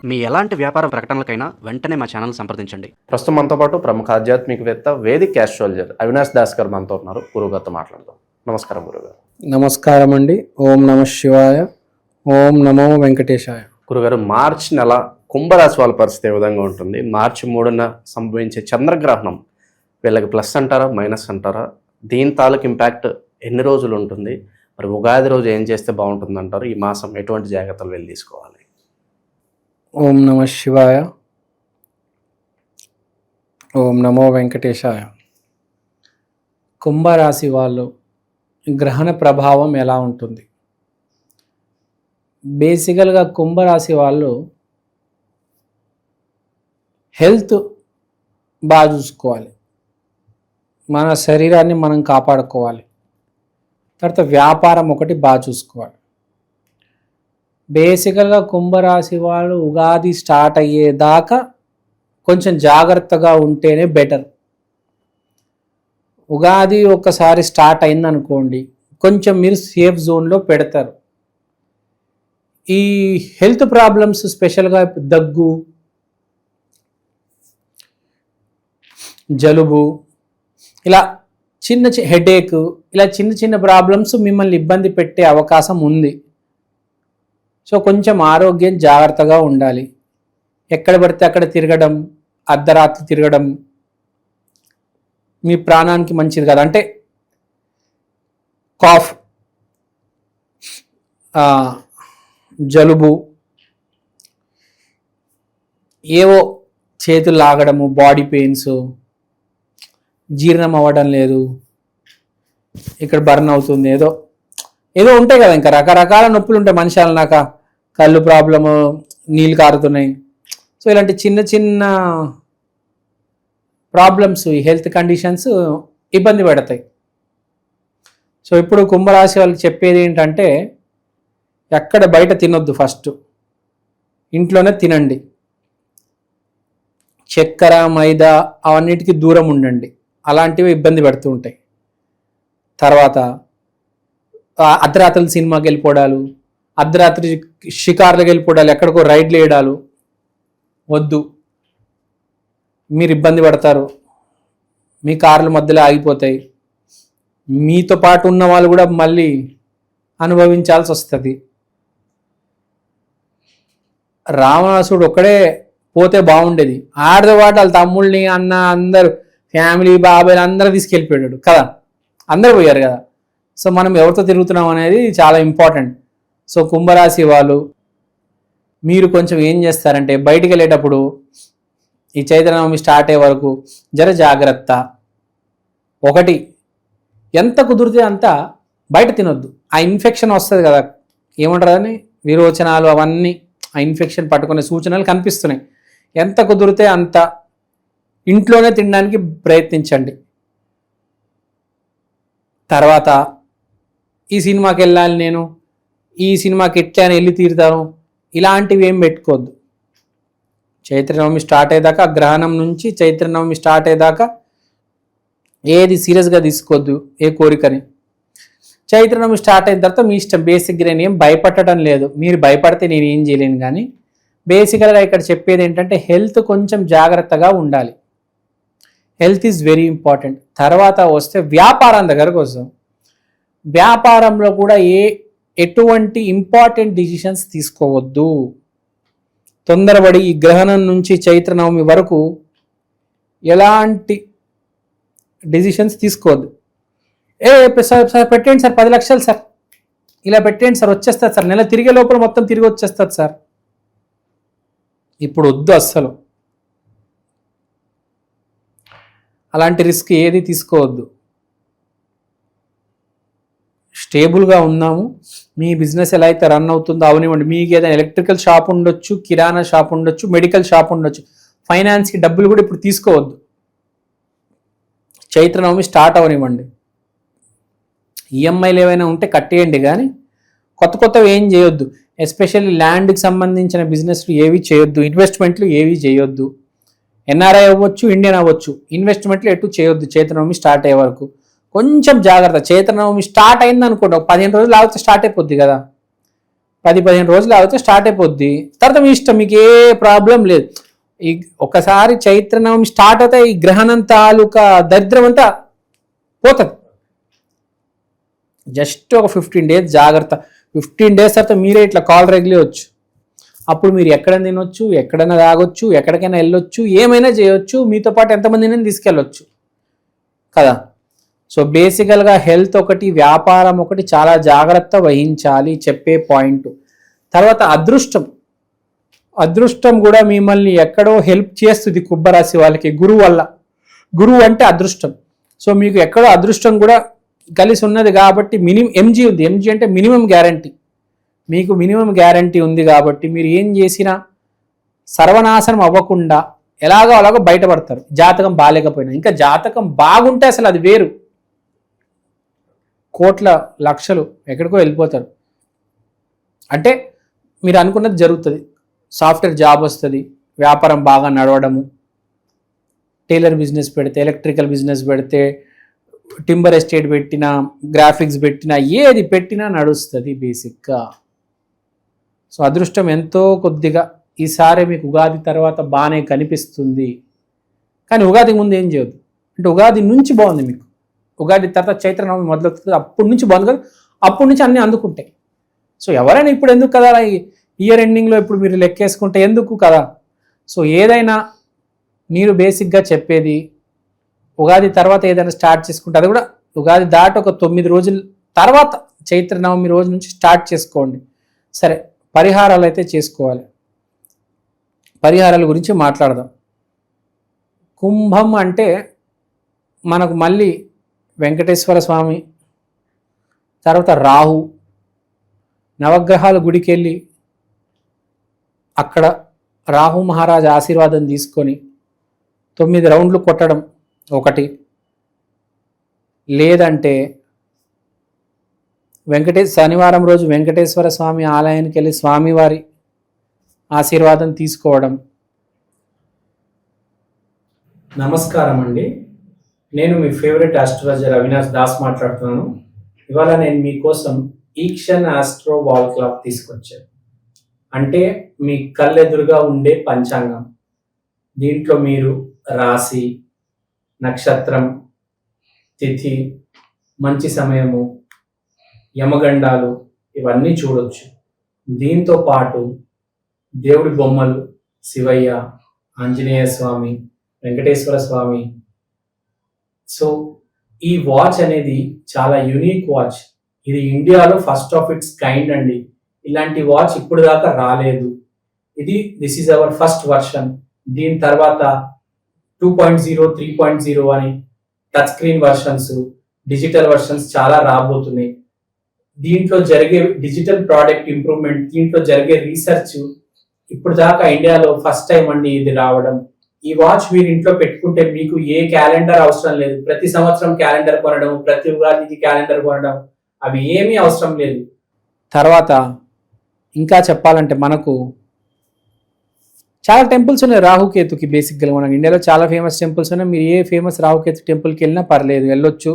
మీ ఎలాంటి వ్యాపార ప్రకటనలకైనా వెంటనే మా ఛానల్ సంప్రదించండి. ప్రస్తుతం మనతో పాటు ప్రముఖ ఆధ్యాత్మికవేత్త వేదిక్ ఆస్ట్రాలజర్ అవినాష్ దాస్ గారు మనతో ఉన్నారు. గురుగారితో మాట్లాడదాం. నమస్కారం గురుగారు. నమస్కారం అండి. ఓం నమ శివాయ, ఓం నమో వెంకటేశాయ. గురుగారు, మార్చి నెల కుంభరాశి వాళ్ళ పరిస్థితి ఏ విధంగా ఉంటుంది? మార్చి 3న సంభవించే చంద్రగ్రహణం వీళ్ళకి ప్లస్ అంటారా, మైనస్ అంటారా? దీని తాలూకు ఇంపాక్ట్ ఎన్ని రోజులు ఉంటుంది? మరి ఉగాది రోజు ఏం చేస్తే బాగుంటుంది అంటారు? ఈ మాసం ఎటువంటి జాగ్రత్తలు వెళ్ళి తీసుకోవాలి? ఓం నమ శివాయ, ఓం నమో వెంకటేశాయ. కుంభరాశి వాళ్ళు గ్రహణ ప్రభావం ఎలా ఉంటుంది? బేసికల్గా కుంభరాశి వాళ్ళు హెల్త్ బాగా చూసుకోవాలి, మన శరీరాన్ని మనం కాపాడుకోవాలి. తర్వాత వ్యాపారం ఒకటి బాగా చూసుకోవాలి. బేసికల్గా కుంభరాశి వాళ్ళు ఉగాది స్టార్ట్ అయ్యేదాకా కొంచెం జాగ్రత్తగా ఉంటేనే బెటర్. ఉగాది ఒక్కసారి స్టార్ట్ అయిందనుకోండి, కొంచెం మీరు సేఫ్ జోన్లో పెడతారు. ఈ హెల్త్ ప్రాబ్లమ్స్ స్పెషల్గా దగ్గు, జలుబు, ఇలా చిన్న హెడేక్, ఇలా చిన్న చిన్న ప్రాబ్లమ్స్ మిమ్మల్ని ఇబ్బంది పెట్టే అవకాశం ఉంది. సో కొంచెం ఆరోగ్యం జాగ్రత్తగా ఉండాలి. ఎక్కడ పడితే అక్కడ తిరగడం, అర్ధరాత్రి తిరగడం మీ ప్రాణానికి మంచిది కాదు. అంటే కాఫ్, జలుబు, ఏవో చేతులు లాగడము, బాడీ పెయిన్స్, జీర్ణం అవ్వడం లేదు, ఇక్కడ బర్న్ అవుతుంది, ఏదో ఏదో ఉంటాయి కదా, ఇంకా రకరకాల నొప్పులు ఉంటాయి. మనిషి అన్నాక కళ్ళు ప్రాబ్లము, నీళ్ళు కారుతున్నాయి. సో ఇలాంటి చిన్న చిన్న ప్రాబ్లమ్స్, ఈ హెల్త్ కండిషన్స్ ఇబ్బంది పెడతాయి. సో ఇప్పుడు కుంభరాశి వాళ్ళకి చెప్పేది ఏంటంటే, ఎక్కడ బయట తినొద్దు, ఫస్ట్ ఇంట్లోనే తినండి. చక్కెర, మైదా అవన్నిటికీ దూరం ఉండండి, అలాంటివి ఇబ్బంది పెడుతూ ఉంటాయి. తర్వాత అర్ధరాత్రులు సినిమాకి వెళ్ళిపోవడాలు, అర్ధరాత్రి షికార్లకు వెళ్ళిపోవడాలు, ఎక్కడికో రైడ్లు వేయడాలు వద్దు. మీరు ఇబ్బంది పడతారు, మీ కార్ల మధ్యలో ఆగిపోతాయి, మీతో పాటు ఉన్న వాళ్ళు కూడా మళ్ళీ అనుభవించాల్సి వస్తుంది. రావణాసుడు ఒక్కడే పోతే బాగుండేది, ఆడతో పాటు వాళ్ళ తమ్ముళ్ళని, అన్న, అందరు ఫ్యామిలీ, బాబాయ్లు అందరూ తీసుకెళ్ళిపోయాడు కదా, అందరు పోయారు కదా. సో మనం ఎవరితో తిరుగుతున్నాం అనేది చాలా ఇంపార్టెంట్. సో కుంభరాశి వాళ్ళు మీరు కొంచెం ఏం చేస్తారంటే, బయటికి వెళ్ళేటప్పుడు ఈ చైత్రనవమి స్టార్ట్ అయ్యే వరకు జర జాగ్రత్త. ఒకటి, ఎంత కుదిరితే అంత బయట తినొద్దు. ఆ ఇన్ఫెక్షన్ వస్తుంది కదా, ఏమంటారని విరోచనాలు అవన్నీ, ఆ ఇన్ఫెక్షన్ పట్టుకునే సూచనలు కనిపిస్తున్నాయి. ఎంత కుదిరితే అంత ఇంట్లోనే తినడానికి ప్రయత్నించండి. తర్వాత ఈ సినిమాకి వెళ్ళాలి, నేను ఈ సినిమాకి ఎట్లా వెళ్ళి తీరుతాను, ఇలాంటివి ఏం పెట్టుకోవద్దు. చైత్రనవమి స్టార్ట్ అయ్యేదాకా, గ్రహణం నుంచి చైత్రనవమి స్టార్ట్ అయ్యేదాకా ఏది సీరియస్గా తీసుకోవద్దు, ఏ కోరికని. చైత్రనవమి స్టార్ట్ అయిన తర్వాత మీ ఇష్టం. బేసిక్గా నేను ఏం భయపడటం లేదు, మీరు భయపడితే నేను ఏం చేయలేను. కానీ బేసికల్గా ఇక్కడ చెప్పేది ఏంటంటే, హెల్త్ కొంచెం జాగ్రత్తగా ఉండాలి. Health is very important. తర్వాత వస్తే వ్యాపారం దగ్గరకు వస్తాం. వ్యాపారంలో కూడా ఎటువంటి ఇంపార్టెంట్ డిసిషన్స్ తీసుకోవద్దు. తొందరపడి ఈ గ్రహణం నుంచి చైత్రనవమి వరకు ఎలాంటి డిసిషన్స్ తీసుకోవద్దు. సార్ పెట్టండి సార్, 10 లక్షలు సార్, ఇలా పెట్టండి సార్, వచ్చేస్తుంది సార్, నెల తిరిగే లోపల మొత్తం తిరిగి వచ్చేస్తుంది సార్, ఇప్పుడు వద్దు అస్సలు. అలాంటి రిస్క్ ఏది తీసుకోవద్దు. స్టేబుల్గా ఉన్నాము, మీ బిజినెస్ ఎలా అయితే రన్ అవుతుందో అవనివ్వండి. మీకు ఏదైనా ఎలక్ట్రికల్ షాప్ ఉండొచ్చు, కిరాణా షాప్ ఉండొచ్చు, మెడికల్ షాప్ ఉండొచ్చు. ఫైనాన్స్కి డబ్బులు కూడా ఇప్పుడు తీసుకోవద్దు. చైత్రనవమి స్టార్ట్ అవనివ్వండి. ఈఎంఐలు ఏవైనా ఉంటే కట్టేయండి, కానీ కొత్త కొత్తవి ఏం చేయొద్దు. ఎస్పెషల్లీ ల్యాండ్కి సంబంధించిన బిజినెస్లు ఏవి చేయొద్దు, ఇన్వెస్ట్మెంట్లు ఏవి చేయొద్దు. ఎన్ఆర్ఐ అవ్వచ్చు, ఇండియన్ అవ్వచ్చు, ఇన్వెస్ట్మెంట్లు ఎటు చేయొద్దు చైత్రనవమి స్టార్ట్ అయ్యే వరకు. కొంచెం జాగ్రత్త. చైత్రనవమి స్టార్ట్ అయింది అనుకోండి, 15 రోజులు ఆగితే స్టార్ట్ అయిపోద్ది కదా, 10-15 రోజులు ఆగితే స్టార్ట్ అయిపోద్ది. తర్వాత మీ ఇష్టం, మీకు ఏ ప్రాబ్లం లేదు. ఈ ఒకసారి చైత్రనవమి స్టార్ట్ అవుతాయి, ఈ గ్రహణం తాలూకా దరిద్రం అంతా పోతుంది. జస్ట్ ఒక 15 days జాగ్రత్త. 15 days తర్వాత మీరే ఇట్లా కాల్ రెగ్యులేయచ్చు. అప్పుడు మీరు ఎక్కడైనా తినొచ్చు, ఎక్కడైనా తాగొచ్చు, ఎక్కడికైనా వెళ్ళొచ్చు, ఏమైనా చేయొచ్చు, మీతో పాటు ఎంతమందిని తీసుకెళ్ళొచ్చు కదా. సో బేసికల్గా హెల్త్ ఒకటి, వ్యాపారం ఒకటి చాలా జాగ్రత్త వహించాలి చెప్పే పాయింట్. తర్వాత అదృష్టం కూడా మిమ్మల్ని ఎక్కడో హెల్ప్ చేస్తుంది కుంభరాశి వాళ్ళకి గురువు వల్ల. గురువు అంటే అదృష్టం. సో మీకు ఎక్కడో అదృష్టం కూడా కలిసి ఉన్నది కాబట్టి ఎంజీ ఉంది. ఎంజీ అంటే మినిమం గ్యారంటీ. మీకు మినిమం గ్యారంటీ ఉంది కాబట్టి మీరు ఏం చేసినా సర్వనాశనం అవ్వకుండా ఎలాగో అలాగో బయటపడతారు. జాతకం బాగాలేకపోయినా, ఇంకా జాతకం బాగుంటే అసలు అది వేరు, కోట్ల లక్షలు ఎక్కడికో వెళ్ళిపోతారు. అంటే మీరు అనుకున్నది జరుగుతుంది. సాఫ్ట్వేర్ జాబ్ వస్తుంది, వ్యాపారం బాగా నడవడము, టైలర్ బిజినెస్ పెడితే, ఎలక్ట్రికల్ బిజినెస్ పెడితే, టింబర్ ఎస్టేట్ పెట్టినా, గ్రాఫిక్స్ పెట్టినా, ఏది పెట్టినా నడుస్తుంది బేసిక్గా. సో అదృష్టం ఎంతో కొద్దిగా ఈసారి మీకు ఉగాది తర్వాత బాగానే కనిపిస్తుంది. కానీ ఉగాది ముందు ఏం చేయదు అంటే ఉగాది నుంచి బాగుంది మీకు. ఉగాది తర్వాత చైత్రనవమి మొదలవుతుంది, అప్పటి నుంచి బాగుంది కదా, అప్పటి నుంచి అన్నీ అందుకుంటాయి. సో ఎవరైనా ఇప్పుడు ఎందుకు కదా ఇయర్ ఎండింగ్లో ఇప్పుడు మీరు లెక్కేసుకుంటే ఎందుకు కదా. సో ఏదైనా మీరు బేసిక్గా చెప్పేది ఉగాది తర్వాత ఏదైనా స్టార్ట్ చేసుకుంటే అది కూడా ఉగాది దాటి ఒక 9 రోజుల తర్వాత చైత్రనవమి రోజు నుంచి స్టార్ట్ చేసుకోండి. సరే, పరిహారాలు అయితే చేసుకోవాలి. పరిహారాల గురించి మాట్లాడదాం. కుంభం అంటే మనకు మళ్ళీ వెంకటేశ్వర స్వామి, తర్వాత రాహు, నవగ్రహాల గుడికి వెళ్ళి అక్కడ రాహు మహారాజు ఆశీర్వాదం తీసుకొని 9 రౌండ్లు కొట్టడం ఒకటి. లేదంటే శనివారం రోజు వెంకటేశ్వర స్వామి ఆలయానికి వెళ్ళి స్వామివారి ఆశీర్వాదం తీసుకోవడం. నమస్కారం అండి, నేను మీ ఫేవరెట్ ఆస్ట్రాలజర్ అవినాష్ దాస్ మాట్లాడుతున్నాను. ఇవాళ నేను మీకోసం ఈక్షన్ ఆస్ట్రో వాల్ క్లాక్ తీసుకొచ్చాను. అంటే మీ కళ్ళెదురుగా ఉండే పంచాంగం. దీంట్లో మీరు రాశి, నక్షత్రం, తిథి, మంచి సమయము, యమగండాలు ఇవన్నీ చూడొచ్చు. దీంతో పాటు దేవుడి బొమ్మలు, శివయ్య, ఆంజనేయ స్వామి, వెంకటేశ్వర స్వామి. సో ఈ వాచ్ అనేది చాలా యూనిక్ వాచ్. ఇది ఇండియాలో ఫస్ట్ ఆఫ్ ఇట్స్ కైండ్ అండి. ఇలాంటి వాచ్ ఇప్పుడు దాకా రాలేదు. This is our first version. దీని తర్వాత 2.0, 3.0 అని touch screen versions, digital versions చాలా రాబోతున్నాయి. దీంట్లో జరిగే డిజిటల్ ప్రోడక్ట్ ఇంప్రూవ్మెంట్, దీంట్లో జరిగే రీసెర్చ్ ఇప్పుడు దాకా ఇండియాలో ఫస్ట్ టైం అండి ఇది రావడం. ఈ వాచ్ మీరు ఇంట్లో పెట్టుకుంటే మీకు ఏ క్యాలెండర్ అవసరం లేదు. ప్రతి సంవత్సరం క్యాలెండర్ కొనడం, ప్రతి ఉగాదికి క్యాలెండర్ కొనడం, అవి ఏమీ అవసరం లేదు. తర్వాత ఇంకా చెప్పాలంటే మనకు చాలా టెంపుల్స్ ఉన్నాయి రాహుకేతుకి. బేసిక్గా మనకి ఇండియాలో చాలా ఫేమస్ టెంపుల్స్ ఉన్నాయి. మీరు ఏ ఫేమస్ రాహుకేతు టెంపుల్కి వెళ్ళినా పర్లేదు, వెళ్ళొచ్చు,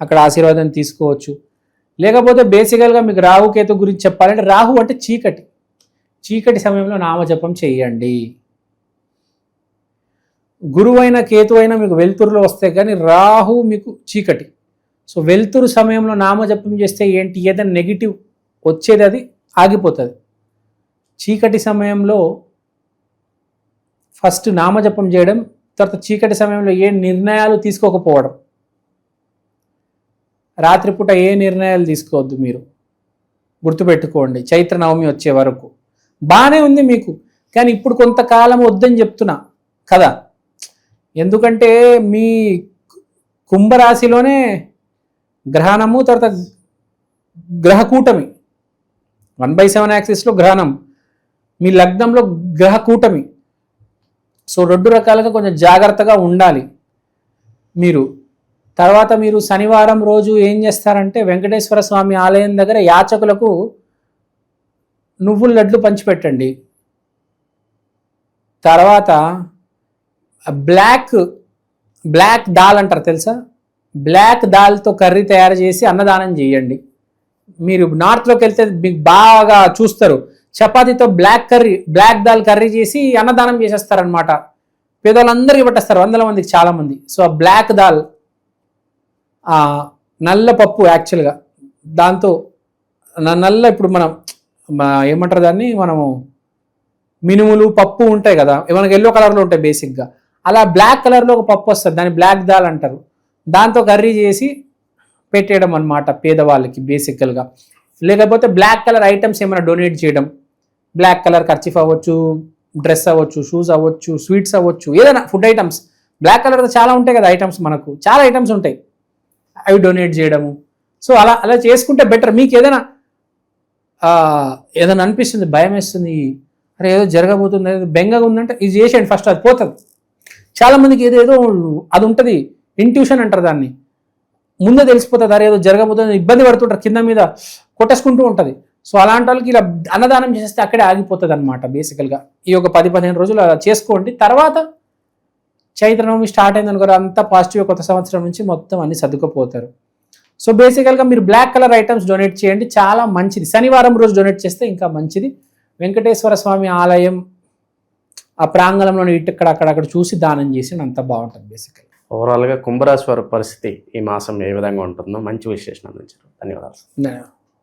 అక్కడ ఆశీర్వాదం తీసుకోవచ్చు. లేకపోతే బేసికల్గా మీకు రాహుకేతు గురించి చెప్పాలంటే రాహు అంటే చీకటి సమయంలో నామజపం చేయండి. గురువైన కేతు అయినా మీకు వెలుతురులో వస్తే కానీ రాహు మీకు చీకటి. సో వెలుతురు సమయంలో నామజపం చేస్తే ఏంటి, ఏదైనా నెగిటివ్ వచ్చేది అది ఆగిపోతుంది. చీకటి సమయంలో ఫస్ట్ నామజపం చేయడం, తర్వాత చీకటి సమయంలో ఏ నిర్ణయాలు తీసుకోకపోవడం. రాత్రిపూట ఏ నిర్ణయాలు తీసుకోవద్దు మీరు, గుర్తుపెట్టుకోండి. చైత్రనవమి వచ్చే వరకు బాగానే ఉంది మీకు, కానీ ఇప్పుడు కొంతకాలం వద్దని చెప్తున్నా కదా. ఎందుకంటే మీ కుంభరాశిలోనే గ్రహణము, తర్వాత గ్రహకూటమి 1/7 యాక్సిస్లో గ్రహణం, మీ లగ్నంలో గ్రహకూటమి. సో 2 రకాలుగా కొంచెం జాగ్రత్తగా ఉండాలి మీరు. తర్వాత మీరు శనివారం రోజు ఏం చేస్తారంటే వెంకటేశ్వర స్వామి ఆలయం దగ్గర యాచకులకు నువ్వుల లడ్లు పంచిపెట్టండి. తర్వాత బ్లాక్ దాల్ అంటారు తెలుసా, బ్లాక్ దాల్తో కర్రీ తయారు చేసి అన్నదానం చేయండి. మీరు నార్త్లోకి వెళ్తే మీకు బాగా చూస్తారు, చపాతీతో బ్లాక్ దాల్ కర్రీ చేసి అన్నదానం చేసేస్తారనమాట. పేదవాళ్ళందరికీ పట్టేస్తారు, వందల మందికి, చాలా మంది. సో ఆ బ్లాక్ దాల్, నల్ల పప్పు యాక్చువల్గా, దాంతో నల్ల, ఇప్పుడు మనం ఏమంటారు దాన్ని, మనము మినుములు పప్పు ఉంటాయి కదా, మనకి ఎల్లో కలర్లో ఉంటాయి బేసిక్గా, అలా బ్లాక్ కలర్లో ఒక పప్పు వస్తుంది, దాన్ని బ్లాక్ దాల్ అంటారు. దాంతో కర్రీ చేసి పెట్టేయడం అనమాట పేదవాళ్ళకి బేసికల్గా. లేకపోతే బ్లాక్ కలర్ ఐటమ్స్ ఏమైనా డొనేట్ చేయడం, బ్లాక్ కలర్ కర్చీఫ్ అవ్వచ్చు, డ్రెస్ అవ్వచ్చు, షూస్ అవ్వచ్చు, స్వీట్స్ అవ్వచ్చు, ఏదైనా ఫుడ్ ఐటమ్స్. బ్లాక్ కలర్తో చాలా ఉంటాయి కదా ఐటమ్స్, మనకు చాలా ఐటమ్స్ ఉంటాయి, అవి డొనేట్ చేయడము. సో అలా అలా చేసుకుంటే బెటర్. మీకు ఏదైనా అనిపిస్తుంది, భయం వేస్తుంది, అరే ఏదో జరగబోతుంది, ఏదో బెంగగా ఉందంటే ఇది చేసేయండి ఫస్ట్, అది పోతుంది. చాలామందికి ఏదో అది ఉంటుంది, ఇంట్యూషన్ అంటారు దాన్ని, ముందే తెలిసిపోతుంది, అరే ఏదో జరగబోతుంది, ఇబ్బంది పడుతుంటారు, కింద మీద కొట్టేసుకుంటూ ఉంటుంది. సో అలాంటి వాళ్ళకి ఇలా అన్నదానం చేస్తే అక్కడే ఆగిపోతుంది అనమాట బేసికల్గా. ఈ ఒక 10-15 రోజులు అలా చేసుకోండి. తర్వాత చైత్రనవమి స్టార్ట్ అయింది అనుకో, అంతా పాజిటివ్, కొత్త సంవత్సరం నుంచి మొత్తం అన్ని సర్దుకుపోతారు. సో బేసికల్గా మీరు బ్లాక్ కలర్ ఐటమ్స్ డొనేట్ చేయండి, చాలా మంచిది. శనివారం రోజు డొనేట్ చేస్తే ఇంకా మంచిది. వెంకటేశ్వర స్వామి ఆలయం ఆ ప్రాంగణంలో ఇక్కడ అక్కడక్కడ చూసి దానం చేసి అంత బాగుంటుంది బేసికల్. ఓవరాల్గా కుంభరాశి వారి పరిస్థితి ఈ మాసం ఏ విధంగా ఉంటుందో మంచి విశ్లేషణ అందించారు. ధన్యవాదాలు.